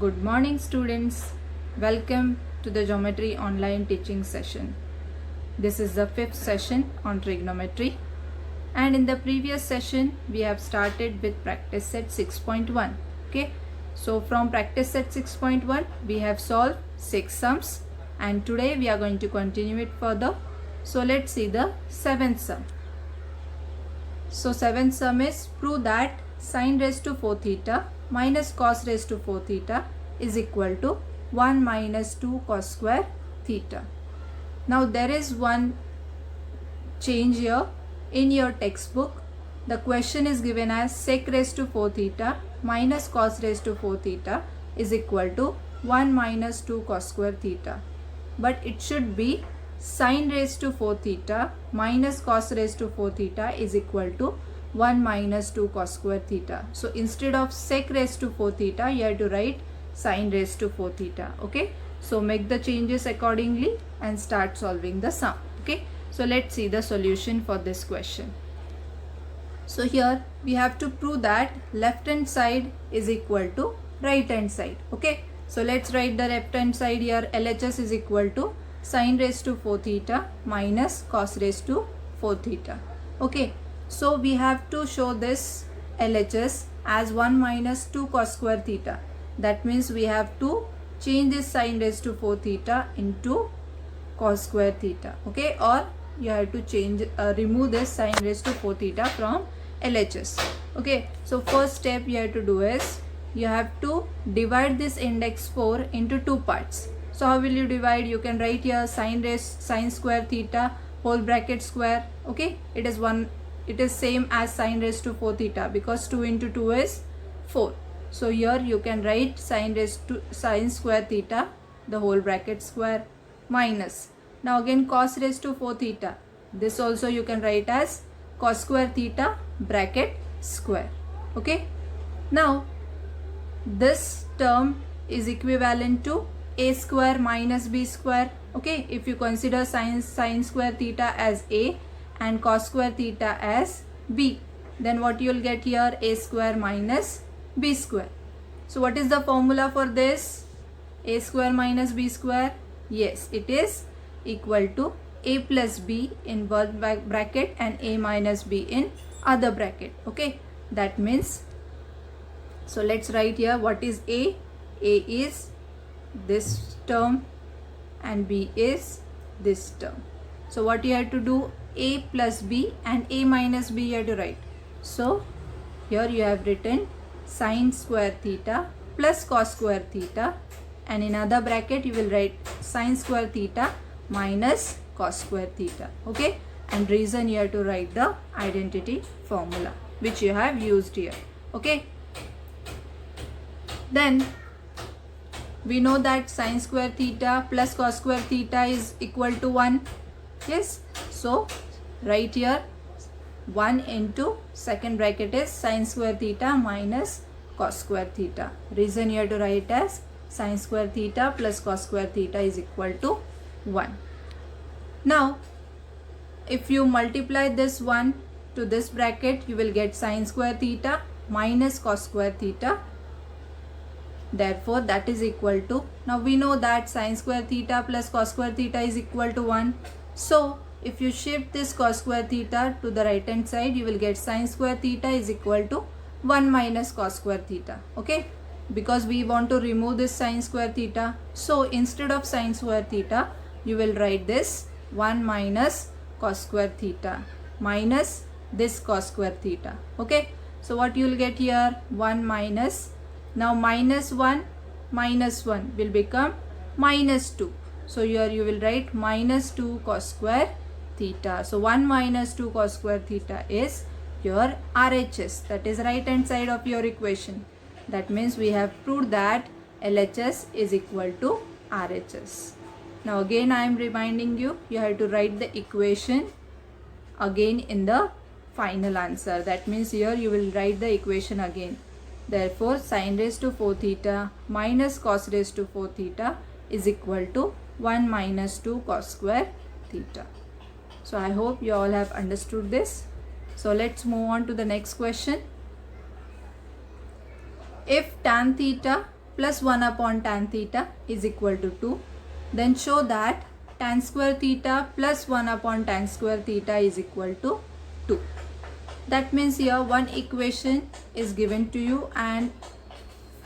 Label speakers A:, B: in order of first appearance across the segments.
A: Good morning, students. Welcome to the Geometry Online Teaching Session. This is the fifth session on trigonometry. And in the previous session, we have started with practice set 6.1. Okay. So from practice set 6.1, we have solved 6 sums. And today we are going to continue it further. So let's see the 7th sum. So 7th sum is prove that sin raised to 4 theta minus cos raised to 4 theta is equal to 1 minus 2 cos square theta. Now there is one change here. In your textbook, the question is given as sec raised to 4 theta minus cos raised to 4 theta is equal to 1 minus 2 cos square theta. But it should be sin raised to 4 theta minus cos raised to 4 theta is equal to 1 minus 2 cos square theta. So instead of sec raised to 4 theta, you have to write sin raised to 4 theta. Okay. So make the changes accordingly and start solving the sum. Okay. So let's see the solution for this question. So here we have to prove that left hand side is equal to right hand side. Okay. So let's write the left hand side here. LHS is equal to sin raised to 4 theta minus cos raised to 4 theta. Okay. So we have to show this LHS as 1 minus 2 cos square theta. That means we have to change this sin raised to 4 theta into cos square theta. Okay. Or you have to change remove this sin raised to 4 theta from LHS. Okay. So first step you have to do is you have to divide this index 4 into two parts. So how will you divide? You can write here sin square theta whole bracket square. Okay. It is same as sin raised to 4 theta because 2 into 2 is 4. So here you can write sin square theta the whole bracket square minus. Now again cos raised to 4 theta. This also you can write as cos square theta bracket square. Okay. Now this term is equivalent to a square minus b square. Okay. If you consider sin square theta as a and cos square theta as b, then what you will get here? A square minus b square. So what is the formula for this? A square minus b square? Yes, it is equal to a plus b in one bracket and a minus b in other bracket. Okay. That means, so let's write here what is a. A is this term and b is this term. So what you have to do? A plus b and a minus b you have to write. So here you have written sin square theta plus cos square theta, and in other bracket you will write sin square theta minus cos square theta. Okay. And reason you have to write the identity formula which you have used here. Okay. Then we know that sin square theta plus cos square theta is equal to 1. Yes. So right here 1 into second bracket is sin square theta minus cos square theta. Reason you have to write as sin square theta plus cos square theta is equal to 1. Now if you multiply this 1 to this bracket, you will get sin square theta minus cos square theta. Therefore that is equal to, now we know that sin square theta plus cos square theta is equal to 1. So if you shift this cos square theta to the right hand side, you will get sin square theta is equal to 1 minus cos square theta. Okay. Because we want to remove this sin square theta. So instead of sin square theta, you will write this 1 minus cos square theta minus this cos square theta. Okay. So what you will get here? 1 minus. Now minus 1 will become minus 2. So here you will write minus 2 cos square theta. So 1 minus 2 cos square theta is your RHS. That is right hand side of your equation. That means we have proved that LHS is equal to RHS. Now again I am reminding you, you have to write the equation again in the final answer. That means here you will write the equation again. Therefore sin raised to 4 theta minus cos raised to 4 theta is equal to 1 minus 2 cos square theta. So I hope you all have understood this. So let's move on to the next question. If tan theta plus 1 upon tan theta is equal to 2. Then show that tan square theta plus 1 upon tan square theta is equal to 2. That means here one equation is given to you, and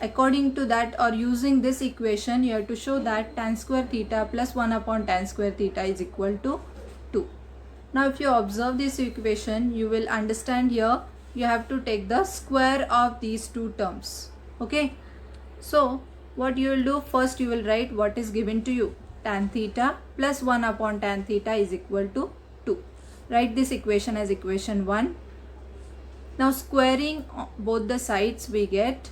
A: according to that or using this equation you have to show that tan square theta plus 1 upon tan square theta is equal to 2. Now if you observe this equation, you will understand here you have to take the square of these two terms. Okay, so what you will do, first you will write what is given to you. Tan theta plus 1 upon tan theta is equal to 2. Write this equation as equation 1. Now squaring both the sides we get,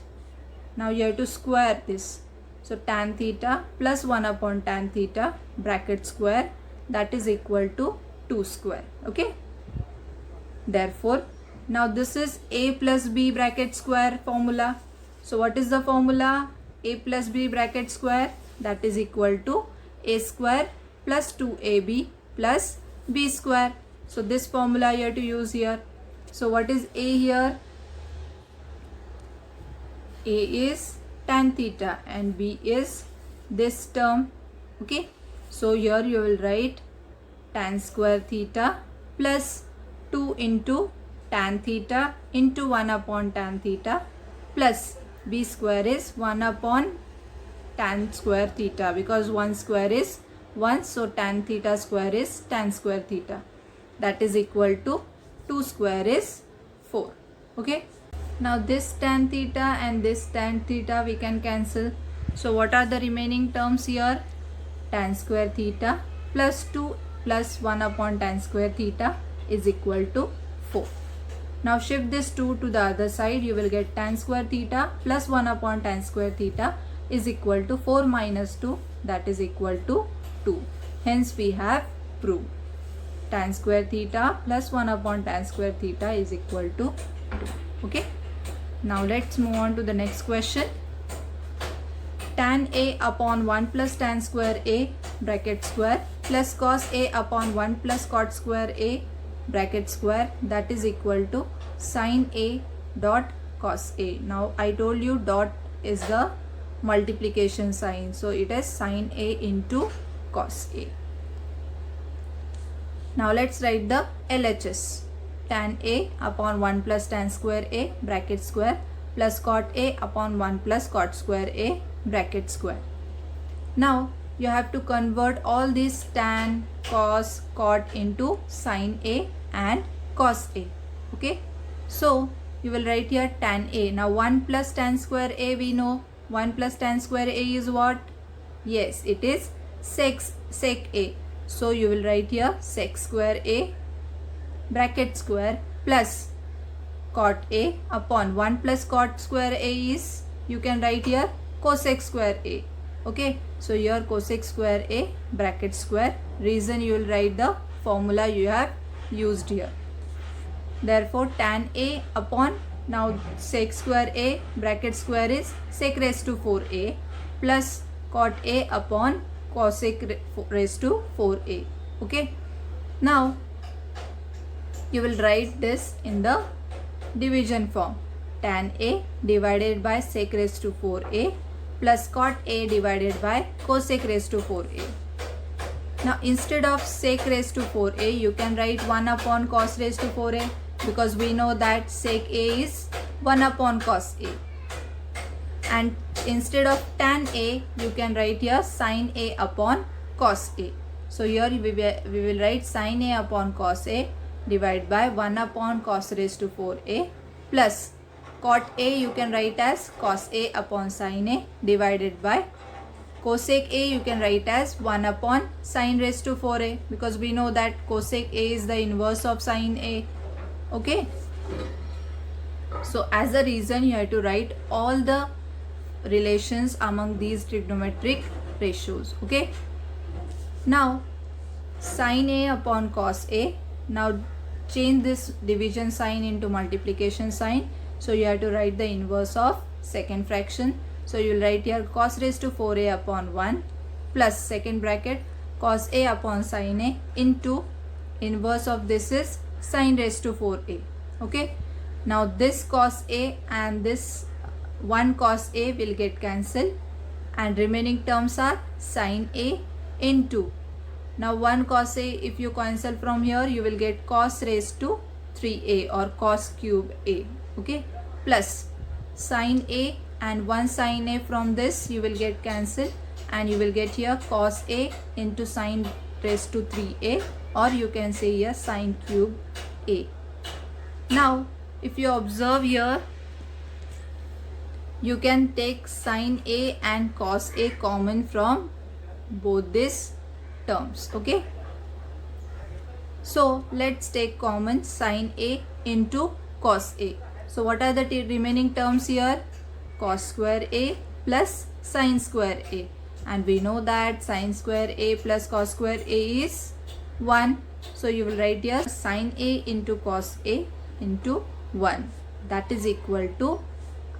A: now you have to square this. So tan theta plus 1 upon tan theta bracket square, that is equal to 2 square. Okay, therefore now this is a plus b bracket square formula. So what is the formula? A plus b bracket square, that is equal to a square plus 2ab plus b square. So this formula you have to use here. So what is a here? A is tan theta and b is this term. Okay, so here you will write tan square theta plus 2 into tan theta into 1 upon tan theta plus b square is 1 upon tan square theta, because 1 square is 1, so tan theta square is tan square theta, that is equal to 2 square is 4. Okay, now this tan theta and this tan theta we can cancel. So what are the remaining terms here? Tan square theta plus 2 plus 1 upon tan square theta is equal to 4. Now shift this 2 to the other side, you will get tan square theta plus 1 upon tan square theta is equal to 4 minus 2, that is equal to 2. Hence we have proved tan square theta plus 1 upon tan square theta is equal to 2. Okay, now let's move on to the next question. Tan a upon 1 plus tan square a bracket square plus cos a upon 1 plus cot square a bracket square, that is equal to sin a dot cos a. Now I told you dot is the multiplication sign, so it is sin a into cos a. Now let's write the LHS. Tan a upon 1 plus tan square a bracket square plus cot a upon 1 plus cot square a bracket square. Now you have to convert all these tan, cos, cot into sin a and cos a. Okay, so you will write here tan a. Now 1 plus tan square a, we know 1 plus tan square a is what? Yes, it is sec a. So you will write here sec square a bracket square plus cot a upon 1 plus cot square a is, you can write here cosec square a. Okay, so here cosec square a bracket square, reason you will write the formula you have used here. Therefore tan a upon, now sec square a bracket square is sec raised to 4a plus cot a upon cosec raised to 4a. Okay, now you will write this in the division form. Tan a divided by sec raised to 4a plus cot a divided by cosec raised to 4a. Now instead of sec raised to 4a, you can write 1 upon cos raised to 4a, because we know that sec a is 1 upon cos a. And instead of tan a, you can write here sin a upon cos a. So here we will write sin a upon cos a divided by 1 upon cos raised to 4a plus cot a you can write as cos a upon sin a divided by cosec a you can write as 1 upon sin raised to 4a, because we know that cosec a is the inverse of sin a. Okay, so as a reason you have to write all the relations among these trigonometric ratios. Okay, now sin a upon cos a, now change this division sign into multiplication sign, so you have to write the inverse of second fraction. So you will write here cos raised to 4a upon 1 plus second bracket cos a upon sin a into inverse of this is sin raised to 4a. Okay, now this cos a and this 1 cos A will get cancelled and remaining terms are sin A into. Now 1 cos A, if you cancel from here, you will get cos raised to 3A or cos cube A. Okay, plus sin A and 1 sin A from this you will get cancelled and you will get here cos A into sin raised to 3A, or you can say here sin cube A. Now if you observe here, you can take sin A and cos A common from both these terms. Okay, so let's take common sin A into cos A. So what are the remaining terms here? Cos square A plus sin square A, and we know that sin square A plus cos square A is 1. So you will write here sin A into cos A into 1, that is equal to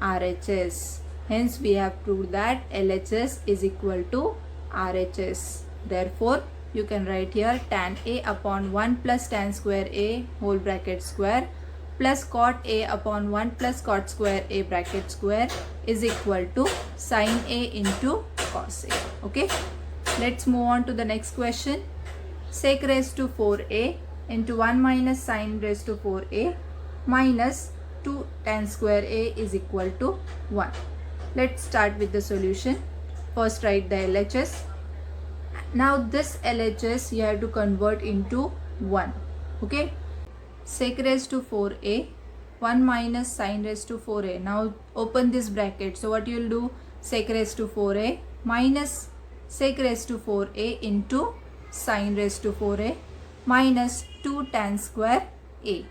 A: RHS. Hence we have proved that LHS is equal to RHS. Therefore you can write here tan A upon 1 plus tan square A whole bracket square plus cot A upon 1 plus cot square A bracket square is equal to sin A into cos A. Okay, let's move on to the next question. Sec raised to 4A into 1 minus sin raised to 4A minus 2 tan square A is equal to 1. Let's start with the solution. First write the LHS. Now this LHS you have to convert into 1. Okay, sec raised to 4A, 1 minus sin raised to 4A. Now open this bracket. So what you will do? Sec raised to 4A minus sec raised to 4A into sin raised to 4A minus 2 tan square A.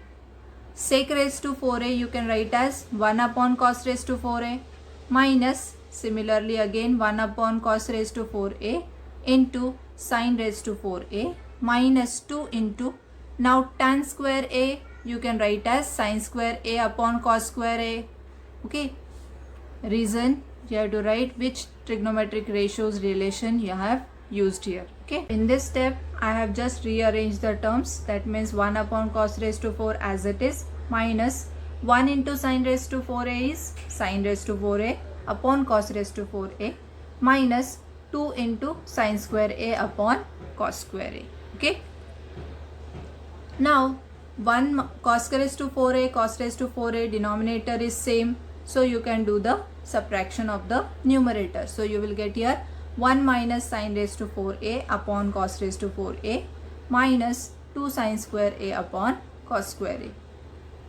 A: Sec raised to 4A you can write as 1 upon cos raised to 4A minus similarly again 1 upon cos raised to 4A into sin raised to 4A minus 2 into, now tan square A you can write as sin square A upon cos square A. Okay, reason you have to write which trigonometric ratios relation you have used here. Okay, in this step I have just rearranged the terms. That means 1 upon cos raised to 4 as it is minus 1 into sin raised to 4A is sin raised to 4A upon cos raised to 4A minus 2 into sin square A upon cos square A. Okay, now 1 cos raised to 4A, cos raised to 4A, denominator is same, so you can do the subtraction of the numerator. So you will get here 1 minus sin raised to 4A upon cos raised to 4A minus 2 sin square A upon cos square A.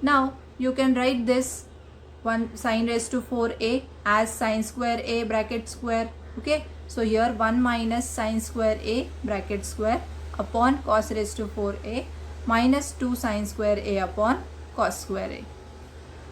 A: Now you can write this 1 sin raised to 4A as sin square A bracket square. Okay, so here 1 minus sin square A bracket square upon cos raised to 4A minus 2 sin square A upon cos square A.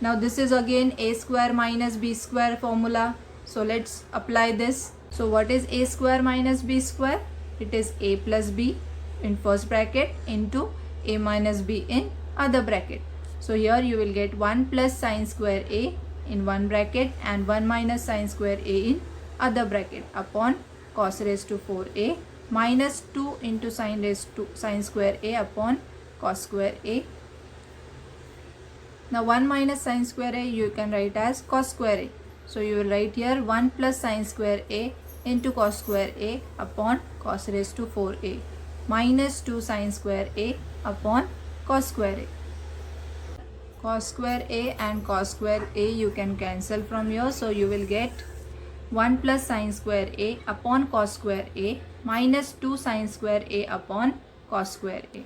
A: Now this is again A square minus B square formula. So let's apply this. So what is A square minus B square? It is A plus B in first bracket into A minus B in other bracket. So here you will get 1 plus sin square A in one bracket and 1 minus sin square A in other bracket upon cos raised to 4A minus 2 into sin raised to sin square A upon cos square A. Now 1 minus sin square A you can write as cos square A. So you will write here 1 plus sin square A into cos square A upon cos raised to 4A minus 2 sin square A upon cos square A. Cos square A and cos square A you can cancel from here. So you will get 1 plus sin square A upon cos square A minus 2 sin square A upon cos square A.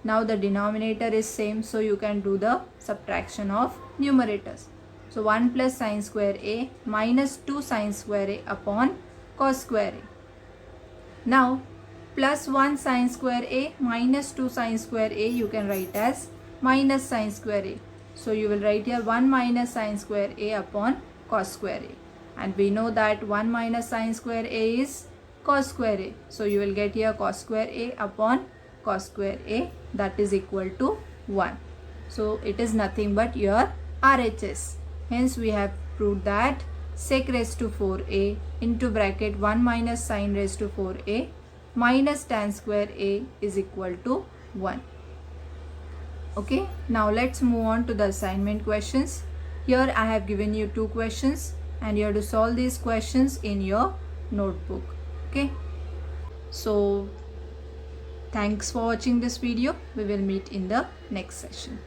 A: Now the denominator is same, so you can do the subtraction of numerators. So 1 plus sin square A minus 2 sin square A upon cos square A. Now plus 1 sin square A minus 2 sin square A you can write as minus sin square A. So you will write here 1 minus sin square A upon cos square A. And we know that 1 minus sin square A is cos square A. So you will get here cos square A upon cos square A, that is equal to 1. So it is nothing but your RHS. Hence we have proved that sec raised to 4A into bracket 1 minus sin raised to 4A minus tan square A is equal to 1. Okay, now let's move on to the assignment questions. Here I have given you two questions. and you have to solve these questions in your notebook. Okay, so thanks for watching this video. We will meet in the next session.